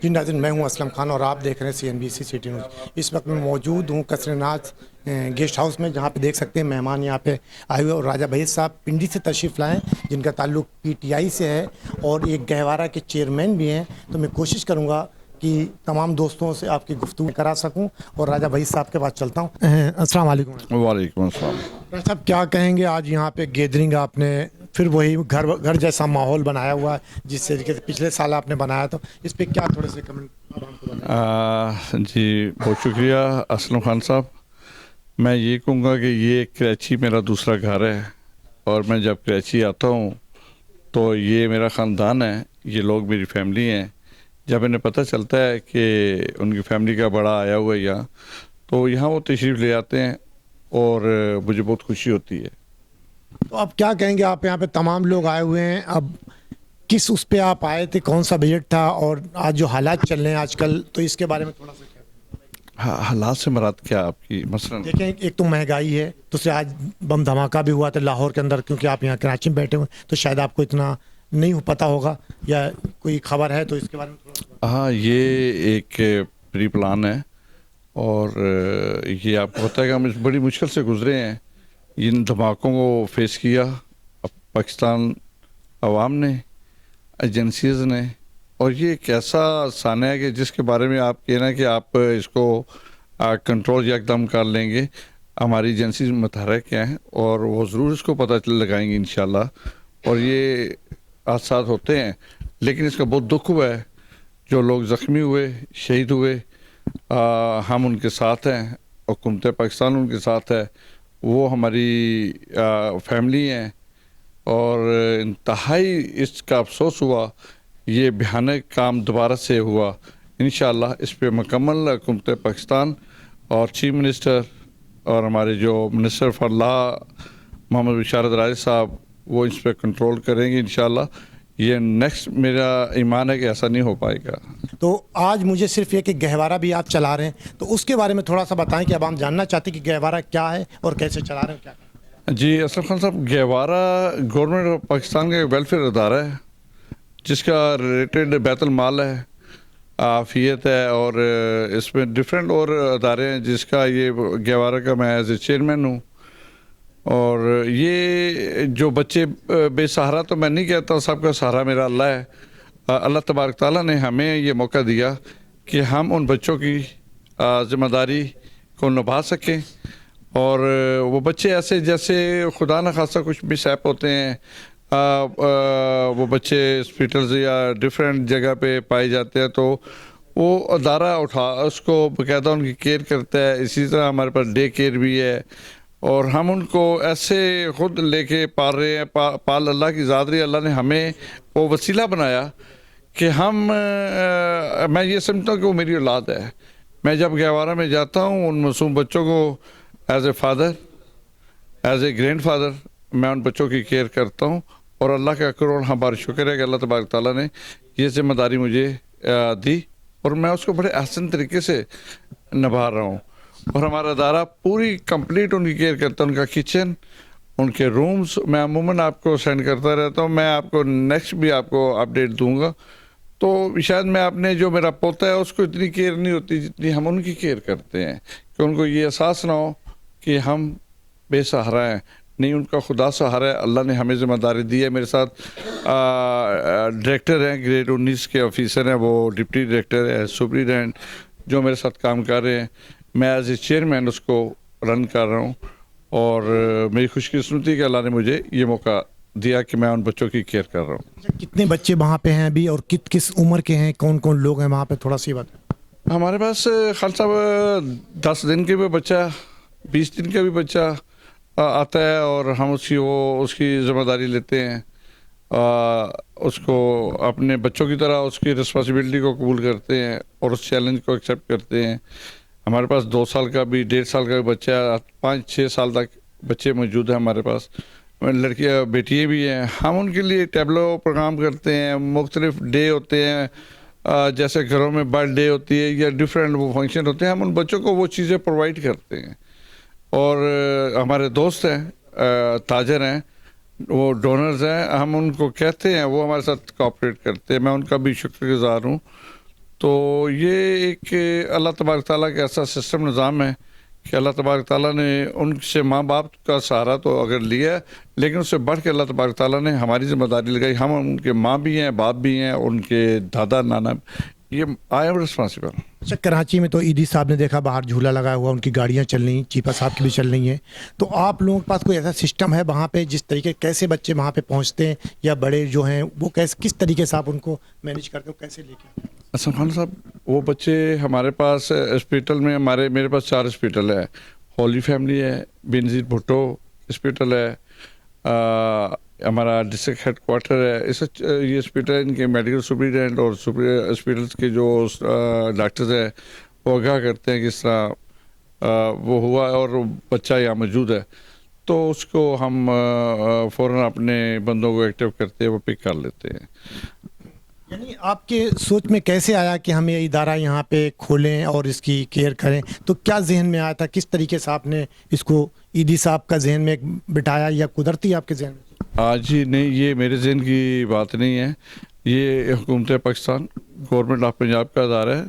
जी नाज़रीन, मैं हूं असलम खान और आप देख रहे हैं CNBC सिटी न्यूज़। इस वक्त मैं मौजूद हूं कसरनाज गेस्ट हाउस में, जहां पे देख सकते हैं मेहमान यहां पे आए हुए और राजा भैया साहब पिंडी से तशरीफ़ लाए जिनका ताल्लुक PTI से है और एक गहवारा के चेयरमैन भी हैं। तो मैं कोशिश करूंगा कि तमाम दोस्तों से आपकी गुफ्तगू करा सकूं और राजा भाई साहब के पास चलता हूं। अस्सलाम वालेकुम। वालेकुम अस्सलाम। राजा साहब, क्या कहेंगे, आज यहाँ पे गैदरिंग आपने फिर वही घर जैसा माहौल बनाया हुआ है जिस तरीके से पिछले साल आपने बनाया था, इस पे क्या थोड़े से कमेंट आप हमको बताएं? जी बहुत शुक्रिया असलम खान साहब। मैं ये कहूँगा कि ये कराची मेरा दूसरा घर है और मैं जब कराची आता हूँ तो ये मेरा ख़ानदान है, ये लोग मेरी फैमिली हैं। जब इन्हें पता चलता है कि उनकी फैमिली का बड़ा आया हुआ है यहाँ, तो यहाँ वो तशरीफ़ ले आते हैं और मुझे बहुत खुशी होती है। तो आप क्या कहेंगे, आप यहाँ पे तमाम लोग आए हुए हैं, अब किस उस पे आप आए थे, कौन सा बजट था और आज जो हालात चल रहे हैं आजकल, तो इसके बारे में थोड़ा सा क्या हालात से मुराद क्या आपकी? मसलन देखें, एक तो महंगाई है, दूसरे आज बम धमाका भी हुआ था लाहौर के अंदर, क्योंकि आप यहाँ कराची में बैठे हुए हैं तो शायद आपको इतना नहीं हो पता होगा या कोई खबर है तो इसके बारे में थोड़ा हाँ, ये एक प्री प्लान है और ये आपको पता है कि हम बड़ी मुश्किल से गुजरे हैं। इन धमाकों को फेस किया पाकिस्तान अवाम ने, एजेंसीज़ ने, और ये एक ऐसा साना है कि जिसके बारे में आप कहना कि आप इसको कंट्रोल यकदम कर लेंगे। हमारी एजेंसी मुतहरक हैं और वो ज़रूर इसको पता लगाएंगी इंशाल्लाह। और ये हादसात होते हैं, लेकिन इसका बहुत दुख हुआ है, जो लोग ज़ख्मी हुए, शहीद हुए, हम उनके साथ हैं, हुकूमत पाकिस्तान उनके साथ है, वो हमारी फैमिली हैं। और इंतहाई इसका अफसोस हुआ, ये भयानक काम दोबारा से हुआ। इंशाअल्लाह इस पे मुकम्मल हुकूमत पाकिस्तान और चीफ मिनिस्टर और हमारे जो मिनिस्टर फॉर लॉ मोहम्मद बिशारत राय साहब, वो इस पे कंट्रोल करेंगे इंशाअल्लाह। ये नेक्स्ट मेरा ईमान है कि ऐसा नहीं हो पाएगा। तो आज मुझे सिर्फ ये कि गहवारा भी आप चला रहे हैं, तो उसके बारे में थोड़ा सा बताएं कि अब हम जानना चाहते हैं कि गहवारा क्या है और कैसे चला रहे हैं, क्या। जी असलम खान साहब, गहवारा गवर्नमेंट ऑफ पाकिस्तान का वेलफेयर अदारा है जिसका रिलेटेड बैतुल माल है, आफियत है, और इसमें डिफरेंट और अदारे हैं जिसका ये गहवारा का मैं एज ए चेयरमैन हूँ। और ये जो बच्चे बेसहारा, तो मैं नहीं कहता, सबका सहारा मेरा अल्लाह है। अल्लाह तबारक ताला ने हमें ये मौका दिया कि हम उन बच्चों की ज़िम्मेदारी को निभा सकें। और वो बच्चे ऐसे जैसे खुदा न खासा कुछ मिसहैप होते हैं, वो बच्चे हॉस्पिटल्स या डिफरेंट जगह पे पाए जाते हैं, तो वो अदारा उसको बाकायदा उनकी केयर करता है। इसी तरह हमारे पास डे केयर भी है और हम उनको ऐसे ख़ुद लेके पाल रहे हैं। पाल अल्लाह की ज़ात रही। अल्लाह ने हमें वो वसीला बनाया कि मैं ये समझता हूँ कि वो मेरी औलाद है। मैं जब गहवारा में जाता हूँ, उन मासूम बच्चों को as a father, as a grandfather, मैं उन बच्चों की केयर करता हूँ। और अल्लाह का करोड़ हमारा शुक्र है कि अल्लाह तबारक ताला ने ये ज़िम्मेदारी मुझे दी और मैं उसको बड़े आसान तरीके से निभा रहा हूँ। और हमारा अदारा पूरी कंप्लीट उनकी केयर करता है। उनका किचन, उनके रूम्स मैं अमूमन आपको सेंड करता रहता हूँ। मैं आपको नेक्स्ट भी आपको अपडेट दूंगा। तो शायद मैं अपने जो मेरा पोता है उसको इतनी केयर नहीं होती जितनी हम उनकी केयर करते हैं, कि उनको ये एहसास ना हो कि हम बेसहारा हैं। नहीं, उनका खुदा सहारा है। अल्लाह ने हमें ज़िम्मेदारी दी है। मेरे साथ डायरेक्टर हैं, ग्रेड 19 के ऑफिसर हैं, वो डिप्टी डायरेक्टर है, सुपरिटेंडेंट, जो मेरे साथ काम कर रहे हैं। मैं एज ए चेयरमैन उसको रन कर रहा हूँ और मेरी खुशकिस्मती कि अल्लाह ने मुझे ये मौका दिया कि मैं उन बच्चों की केयर कर रहा हूँ। कितने बच्चे वहाँ पे हैं अभी और किस उम्र के हैं, कौन कौन लोग हैं वहाँ पे, थोड़ा सी बात। हमारे पास खान साहब 10 दिन के भी बच्चा, 20 दिन का भी बच्चा आता है और हम उसकी ज़िम्मेदारी लेते हैं। उसको अपने बच्चों की तरह उसकी रिस्पॉन्सिबिलिटी को कबूल करते हैं और उस चैलेंज को एक्सेप्ट करते हैं। हमारे पास 2 साल का भी, 1.5 साल का भी बच्चा, 5-6 साल तक बच्चे मौजूद हैं हमारे पास। लड़कियाँ बेटियाँ भी हैं। हम उनके लिए टैबलो प्रोग्राम करते हैं। मुख्तलिफ डे होते हैं, जैसे घरों में बर्थडे होती है या डिफरेंट वो फंक्शन होते हैं, हम उन बच्चों को वो चीज़ें प्रोवाइड करते हैं। और हमारे दोस्त हैं, ताजर हैं, वो डोनर्स हैं, हम उनको कहते हैं, वो हमारे साथ कोऑपरेट करते हैं। मैं उनका भी शुक्रगुजार हूँ। تو یہ ایک اللہ تبارک تعالیٰ کا ایسا سسٹم نظام ہے کہ اللہ تبارک تعالیٰ نے ان سے ماں باپ کا سہارا تو اگر لیا ہے، لیکن اس سے بڑھ کے اللہ تبارک تعالیٰ نے ہماری ذمہ داری لگائی. ہم ان کے ماں بھی ہیں، باپ بھی ہیں، ان کے دادا نانا، یہ آئی ایم ریسپانسبل. اچھا، کراچی میں تو ایدی صاحب نے دیکھا باہر جھولا لگا ہوا، ان کی گاڑیاں چل رہی ہیں، چیپا صاحب کی بھی چل رہی ہیں. تو آپ لوگوں کے پاس کوئی ایسا سسٹم ہے وہاں پہ جس طریقے کیسے بچے وہاں پہ پہنچتے ہیں، یا بڑے جو ہیں وہ کس طریقے سے آپ ان کو مینیج کرتے ہو، کیسے لے کے؟ اسلم خان صاحب، وہ بچے ہمارے پاس ہاسپٹل میں، میرے پاس 4 ہاسپٹل ہے. ہولی فیملی ہے، بینظیر بھٹو ہاسپٹل ہے، ہمارا ڈسٹرکٹ ہیڈ کوارٹر ہے. یہ ہاسپٹل ان کے میڈیکل سپرنٹینڈنٹ اور ہاسپٹلس کے جو ڈاکٹرز ہیں وہ آگاہ کرتے ہیں کس طرح وہ ہوا اور بچہ یہاں موجود ہے، تو اس کو ہم فوراً اپنے بندوں کو ایکٹیو کرتے ہیں، وہ پک کر لیتے ہیں. یعنی آپ کے سوچ میں کیسے آیا کہ ہم یہ ادارہ یہاں پہ کھولیں اور اس کی کیئر کریں؟ تو کیا ذہن میں آیا تھا، کس طریقے سے آپ نے اس کو ایدی صاحب کا ذہن میں بٹھایا، یا قدرتی آپ کے ذہن میں؟ جی نہیں، یہ میرے ذہن کی بات نہیں ہے، یہ حکومت پاکستان، گورنمنٹ آف پنجاب کا ادارہ ہے.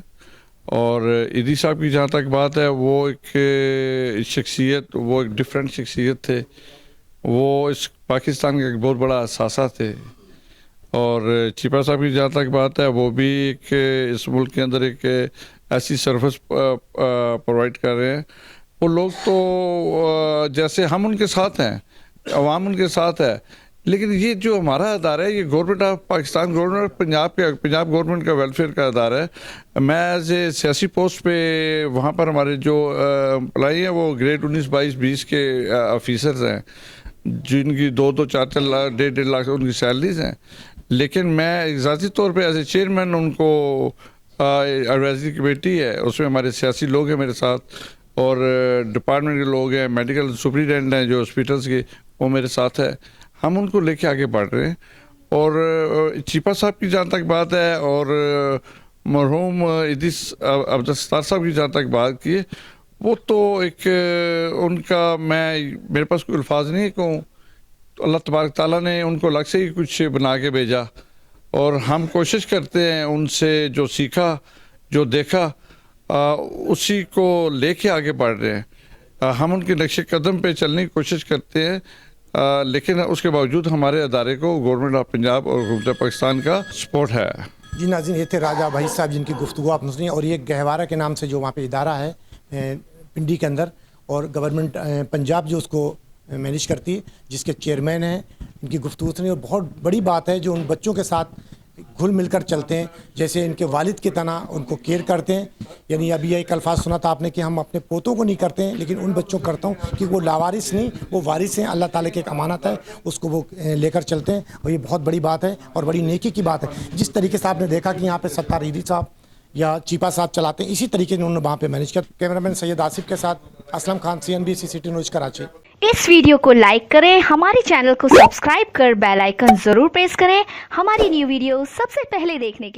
اور ایدی صاحب کی جہاں تک بات ہے، وہ ایک شخصیت، وہ ایک ڈفرینٹ شخصیت تھے. وہ اس پاکستان کا ایک بہت بڑا اثاثہ تھے. اور چیپا صاحب کی جہاں تک بات ہے، وہ بھی ایک اس ملک کے اندر ایک ایسی سروس پرووائڈ کر رہے ہیں. وہ لوگ تو جیسے ہم ان کے ساتھ ہیں، عوام ان کے ساتھ ہے، لیکن یہ جو ہمارا ادارہ ہے، یہ government of Pakistan, government of Punjab government کا ویلفیئر کا ادارہ ہے. میں ایز اے سیاسی پوسٹ پہ وہاں پر ہمارے جو امپلائی ہیں وہ گریڈ 19 22 20 کے آفیسرز ہیں، جن کی 2 4 لاکھ 1.5 لاکھ ان کی سیلریز ہیں. لیکن میں ذاتی طور پہ ایز اے چیئرمین ان کو ایڈوائزری کمیٹی ہے، اس میں ہمارے سیاسی لوگ ہیں میرے ساتھ، اور ڈپارٹمنٹ کے لوگ ہیں، میڈیکل سپرنٹینڈنٹ ہیں جو ہاسپٹلس کے، وہ میرے ساتھ ہے. ہم ان کو لے کے آگے بڑھ رہے ہیں. اور چیپا صاحب کی جہاں تک بات ہے، اور مرحوم ایدی عبدالستار صاحب کی جہاں تک بات کی، وہ تو ایک ان کا میرے پاس کوئی الفاظ نہیں ہے کہوں. اللہ تبارک تعالیٰ نے ان کو الگ سے ہی کچھ بنا کے بھیجا، اور ہم کوشش کرتے ہیں ان سے جو سیکھا، جو دیکھا، اسی کو لے کے آگے بڑھ رہے ہیں. ہم ان کے نقش قدم پہ چلنے کی کوشش کرتے ہیں، لیکن اس کے باوجود ہمارے ادارے کو گورنمنٹ آف پنجاب اور حکومت پاکستان کا سپورٹ ہے. جی ناظرین، یہ تھے راجہ وحید صاحب جن کی گفتگو آپ نے سنی. اور یہ گہوارہ کے نام سے جو وہاں پہ ادارہ ہے پنڈی کے اندر، اور گورنمنٹ پنجاب جو اس کو مینیج کرتی ہے، جس کے چیئرمین ہیں، ان کی گفتگو سنی. اور بہت بڑی بات ہے جو ان بچوں کے ساتھ گھل مل کر چلتے ہیں، جیسے ان کے والد کی طرح ان کو کیئر کرتے ہیں. یعنی ابھی ایک الفاظ سنا تھا آپ نے کہ ہم اپنے پوتوں کو نہیں کرتے ہیں، لیکن ان بچوں کو کرتا ہوں کہ وہ لاوارث نہیں، وہ وارث ہیں. اللہ تعالیٰ کی ایک امانت ہے، اس کو وہ لے کر چلتے ہیں. اور یہ بہت بڑی بات ہے اور بڑی نیکی کی بات ہے. جس طریقے سے آپ نے دیکھا کہ یہاں پہ ستار ایدی صاحب یا چیپا صاحب چلاتے ہیں، اسی طریقے سے انہوں نے وہاں پہ مینیج کیا. کیمرہ مین سید آصف کے ساتھ Aslam Khan, CNBC city news Karachi. اس ویڈیو کو لائک کریں، ہمارے چینل کو سبسکرائب کر بیل آئیکن ضرور پریس کریں ہماری نیو ویڈیو سب سے پہلے دیکھنے کے لیے.